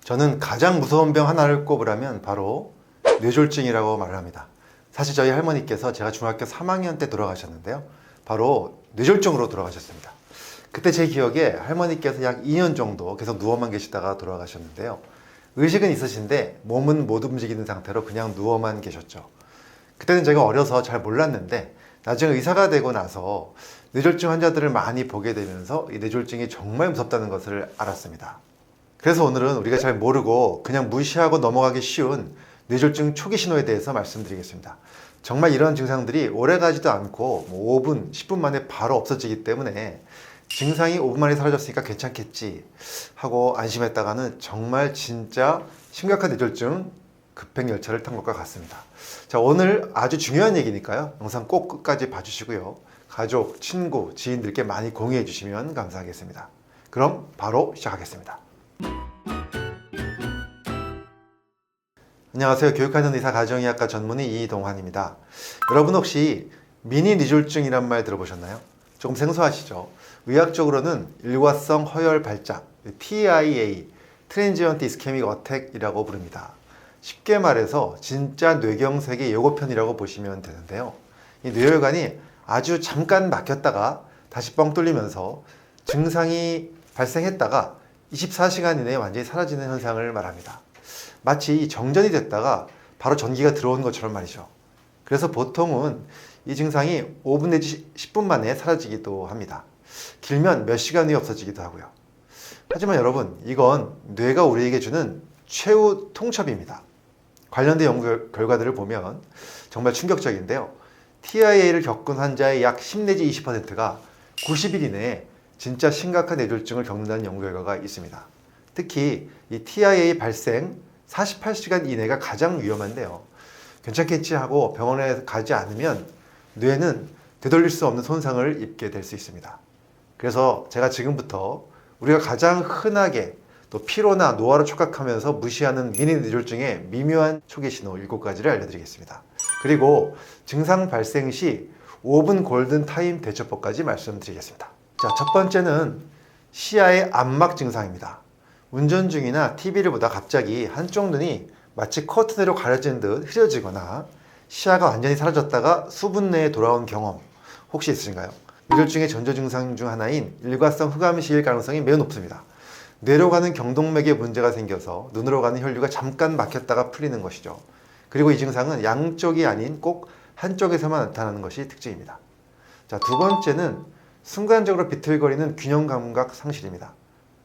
저는 가장 무서운 병 하나를 꼽으라면 바로 뇌졸중이라고 말을 합니다. 사실 저희 할머니께서 제가 중학교 3학년 때 돌아가셨는데요. 바로 뇌졸중으로 돌아가셨습니다. 그때 제 기억에 할머니께서 약 2년 정도 계속 누워만 계시다가 돌아가셨는데요. 의식은 있으신데 몸은 못 움직이는 상태로 그냥 누워만 계셨죠. 그때는 제가 어려서 잘 몰랐는데 나중에 의사가 되고 나서 뇌졸중 환자들을 많이 보게 되면서 이 뇌졸중이 정말 무섭다는 것을 알았습니다. 그래서 오늘은 우리가 잘 모르고 그냥 무시하고 넘어가기 쉬운 뇌졸중 초기 신호에 대해서 말씀드리겠습니다. 정말 이런 증상들이 오래가지도 않고 5분, 10분 만에 바로 없어지기 때문에 증상이 5분 만에 사라졌으니까 괜찮겠지 하고 안심했다가는 정말 진짜 심각한 뇌졸중 급행열차를 탄 것과 같습니다. 자, 오늘 아주 중요한 얘기니까요. 영상 꼭 끝까지 봐주시고요. 가족, 친구, 지인들께 많이 공유해 주시면 감사하겠습니다. 그럼 바로 시작하겠습니다. 안녕하세요. 교육하는 의사 가정의학과 전문의 이동환입니다. 여러분 혹시 미니 뇌졸중이란 말 들어보셨나요? 조금 생소하시죠? 의학적으로는 일과성 허혈 발작, TIA, 트랜지언트 이스케믹 어택이라고 부릅니다. 쉽게 말해서 진짜 뇌경색의 예고편이라고 보시면 되는데요. 이 뇌혈관이 아주 잠깐 막혔다가 다시 뻥 뚫리면서 증상이 발생했다가 24시간 이내에 완전히 사라지는 현상을 말합니다. 마치 정전이 됐다가 바로 전기가 들어온 것처럼 말이죠. 그래서 보통은 이 증상이 5분 내지 10분 만에 사라지기도 합니다. 길면 몇 시간 후에 없어지기도 하고요. 하지만 여러분, 이건 뇌가 우리에게 주는 최후 통첩입니다. 관련된 연구 결과들을 보면 정말 충격적인데요. TIA를 겪은 환자의 약 10 내지 20%가 90일 이내에 진짜 심각한 뇌졸중을 겪는다는 연구 결과가 있습니다. 특히 이 TIA 발생 48시간 이내가 가장 위험한데요. 괜찮겠지 하고 병원에 가지 않으면 뇌는 되돌릴 수 없는 손상을 입게 될 수 있습니다. 그래서 제가 지금부터 우리가 가장 흔하게 또 피로나 노화로 촉각하면서 무시하는 미니 뇌졸중의 미묘한 초기 신호 7가지를 알려드리겠습니다. 그리고 증상 발생 시 5분 골든 타임 대처법까지 말씀드리겠습니다. 자, 첫 번째는 시야의 안막 증상입니다. 운전 중이나 TV를 보다 갑자기 한쪽 눈이 마치 커튼으로 가려진 듯 흐려지거나 시야가 완전히 사라졌다가 수분 내에 돌아온 경험 혹시 있으신가요? 뇌졸중의 전조 증상 중 하나인 일과성 흑암시일 가능성이 매우 높습니다. 뇌로 가는 경동맥에 문제가 생겨서 눈으로 가는 혈류가 잠깐 막혔다가 풀리는 것이죠. 그리고 이 증상은 양쪽이 아닌 꼭 한쪽에서만 나타나는 것이 특징입니다. 자, 두 번째는 순간적으로 비틀거리는 균형 감각 상실입니다.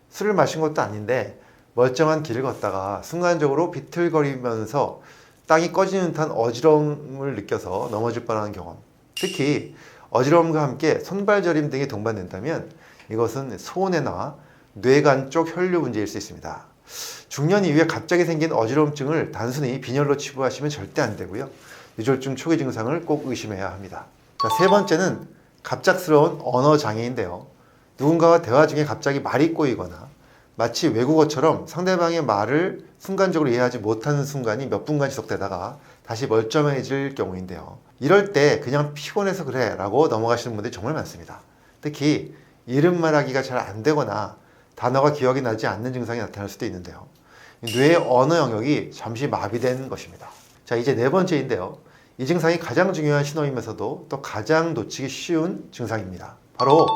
술을 마신 것도 아닌데 멀쩡한 길을 걷다가 순간적으로 비틀거리면서 땅이 꺼지는 듯한 어지러움을 느껴서 넘어질 뻔한 경험. 특히 어지러움과 함께 손발저림 등이 동반된다면 이것은 소뇌나 뇌간 쪽 혈류 문제일 수 있습니다. 중년 이후에 갑자기 생긴 어지러움증을 단순히 빈혈로 치부하시면 절대 안 되고요. 뇌졸중 초기 증상을 꼭 의심해야 합니다. 자, 세 번째는 갑작스러운 언어 장애인데요. 누군가와 대화 중에 갑자기 말이 꼬이거나 마치 외국어처럼 상대방의 말을 순간적으로 이해하지 못하는 순간이 몇 분간 지속되다가 다시 멀쩡해질 경우인데요. 이럴 때 그냥 피곤해서 그래 라고 넘어가시는 분들이 정말 많습니다. 특히 이름 말하기가 잘 안 되거나 단어가 기억이 나지 않는 증상이 나타날 수도 있는데요. 뇌의 언어 영역이 잠시 마비된 것입니다. 자, 이제 네 번째인데요. 이 증상이 가장 중요한 신호이면서도 또 가장 놓치기 쉬운 증상입니다. 바로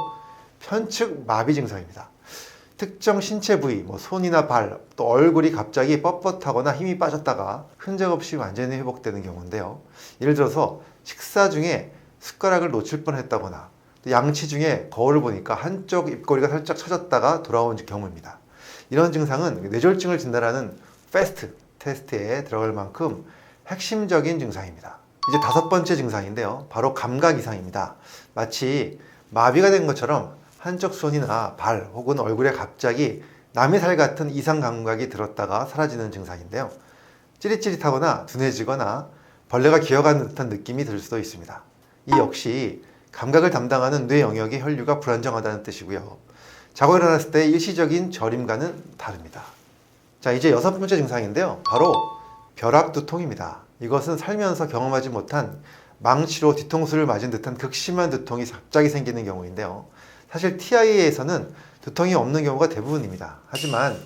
편측 마비 증상입니다. 특정 신체 부위, 손이나 발, 또 얼굴이 갑자기 뻣뻣하거나 힘이 빠졌다가 흔적 없이 완전히 회복되는 경우인데요. 예를 들어서 식사 중에 숟가락을 놓칠 뻔했다거나 또 양치 중에 거울을 보니까 한쪽 입꼬리가 살짝 처졌다가 돌아온 경우입니다. 이런 증상은 뇌졸중을 진단하는 패스트 테스트에 들어갈 만큼 핵심적인 증상입니다. 이제 다섯 번째 증상인데요. 바로 감각 이상입니다. 마치 마비가 된 것처럼 한쪽 손이나 발 혹은 얼굴에 갑자기 남의 살 같은 이상 감각이 들었다가 사라지는 증상인데요. 찌릿찌릿하거나 둔해지거나 벌레가 기어가는 듯한 느낌이 들 수도 있습니다. 이 역시 감각을 담당하는 뇌 영역의 혈류가 불안정하다는 뜻이고요. 자고 일어났을 때 일시적인 저림과는 다릅니다. 자, 이제 여섯 번째 증상인데요. 바로 벼락두통입니다. 이것은 살면서 경험하지 못한 망치로 뒤통수를 맞은 듯한 극심한 두통이 갑자기 생기는 경우인데요. 사실 TIA에서는 두통이 없는 경우가 대부분입니다. 하지만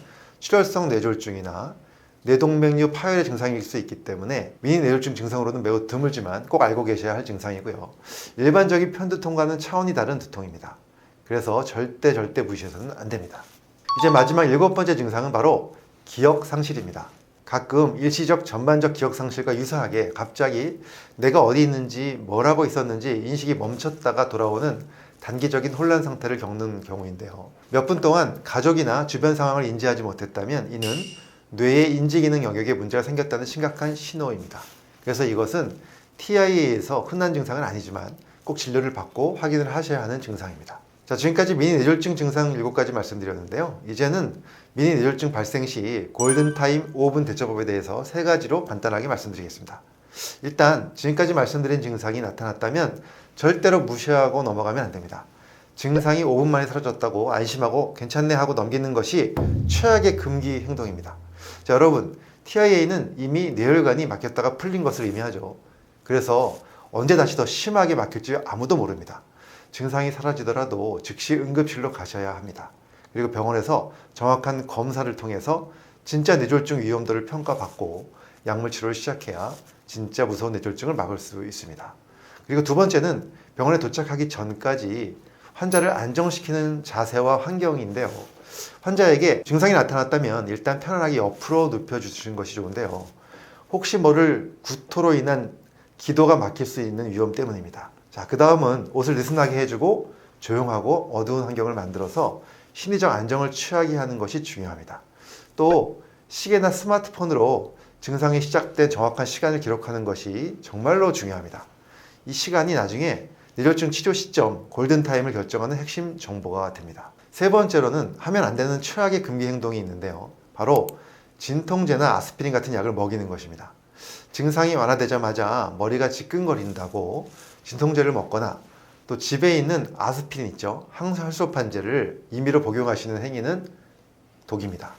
출혈성 뇌졸중이나 뇌동맥류 파열의 증상일 수 있기 때문에 미니 뇌졸중 증상으로는 매우 드물지만 꼭 알고 계셔야 할 증상이고요. 일반적인 편두통과는 차원이 다른 두통입니다. 그래서 절대 무시해서는 안 됩니다. 이제 마지막 7번째 증상은 바로 기억 상실입니다. 가끔 일시적 전반적 기억 상실과 유사하게 갑자기 내가 어디 있는지 뭘 하고 있었는지 인식이 멈췄다가 돌아오는 단기적인 혼란 상태를 겪는 경우인데요. 몇 분 동안 가족이나 주변 상황을 인지하지 못했다면 이는 뇌의 인지기능 영역에 문제가 생겼다는 심각한 신호입니다. 그래서 이것은 TIA에서 흔한 증상은 아니지만 꼭 진료를 받고 확인을 하셔야 하는 증상입니다. 자, 지금까지 미니 뇌졸중 증상 7가지 말씀드렸는데요. 이제는 미니 뇌졸중 발생 시 골든타임 5분 대처법에 대해서 3가지로 간단하게 말씀드리겠습니다. 일단 지금까지 말씀드린 증상이 나타났다면 절대로 무시하고 넘어가면 안 됩니다. 증상이 5분 만에 사라졌다고 안심하고 괜찮네 하고 넘기는 것이 최악의 금기 행동입니다. 자, 여러분, TIA는 이미 뇌혈관이 막혔다가 풀린 것을 의미하죠. 그래서 언제 다시 더 심하게 막힐지 아무도 모릅니다. 증상이 사라지더라도 즉시 응급실로 가셔야 합니다. 그리고 병원에서 정확한 검사를 통해서 진짜 뇌졸중 위험도를 평가받고 약물 치료를 시작해야 진짜 무서운 뇌졸중을 막을 수 있습니다. 그리고 두 번째는 병원에 도착하기 전까지 환자를 안정시키는 자세와 환경인데요. 환자에게 증상이 나타났다면 일단 편안하게 옆으로 눕혀주시는 것이 좋은데요. 혹시 모를 구토로 인한 기도가 막힐 수 있는 위험 때문입니다. 자, 그 다음은 옷을 느슨하게 해주고 조용하고 어두운 환경을 만들어서 심리적 안정을 취하게 하는 것이 중요합니다. 또 시계나 스마트폰으로 증상이 시작된 정확한 시간을 기록하는 것이 정말로 중요합니다. 이 시간이 나중에 뇌졸중 치료 시점, 골든타임을 결정하는 핵심 정보가 됩니다. 세 번째로는 하면 안 되는 최악의 금기 행동이 있는데요. 바로 진통제나 아스피린 같은 약을 먹이는 것입니다. 증상이 완화되자마자 머리가 지끈거린다고 진통제를 먹거나 또 집에 있는 아스피린 있죠. 항산화소판제를 임의로 복용하시는 행위는 독입니다.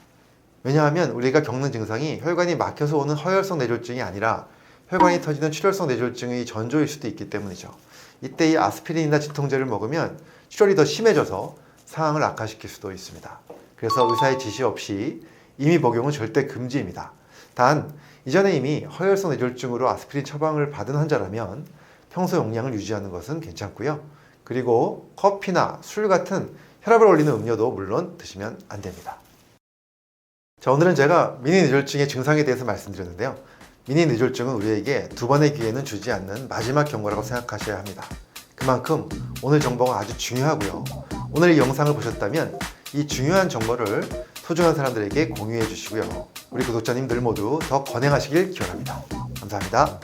왜냐하면 우리가 겪는 증상이 혈관이 막혀서 오는 허혈성 뇌졸중이 아니라 혈관이 터지는 출혈성 뇌졸중의 전조일 수도 있기 때문이죠. 이때 이 아스피린이나 진통제를 먹으면 출혈이 더 심해져서 상황을 악화시킬 수도 있습니다. 그래서 의사의 지시 없이 임의 복용은 절대 금지입니다. 단 이전에 이미 허혈성 뇌졸중으로 아스피린 처방을 받은 환자라면 평소 용량을 유지하는 것은 괜찮고요. 그리고 커피나 술 같은 혈압을 올리는 음료도 물론 드시면 안 됩니다. 자, 오늘은 제가 미니 뇌졸중의 증상에 대해서 말씀드렸는데요. 미니 뇌졸중은 우리에게 두 번의 기회는 주지 않는 마지막 경고라고 생각하셔야 합니다. 그만큼 오늘 정보가 아주 중요하고요. 오늘 이 영상을 보셨다면 이 중요한 정보를 소중한 사람들에게 공유해 주시고요. 우리 구독자님들 모두 더 건강하시길 기원합니다. 감사합니다.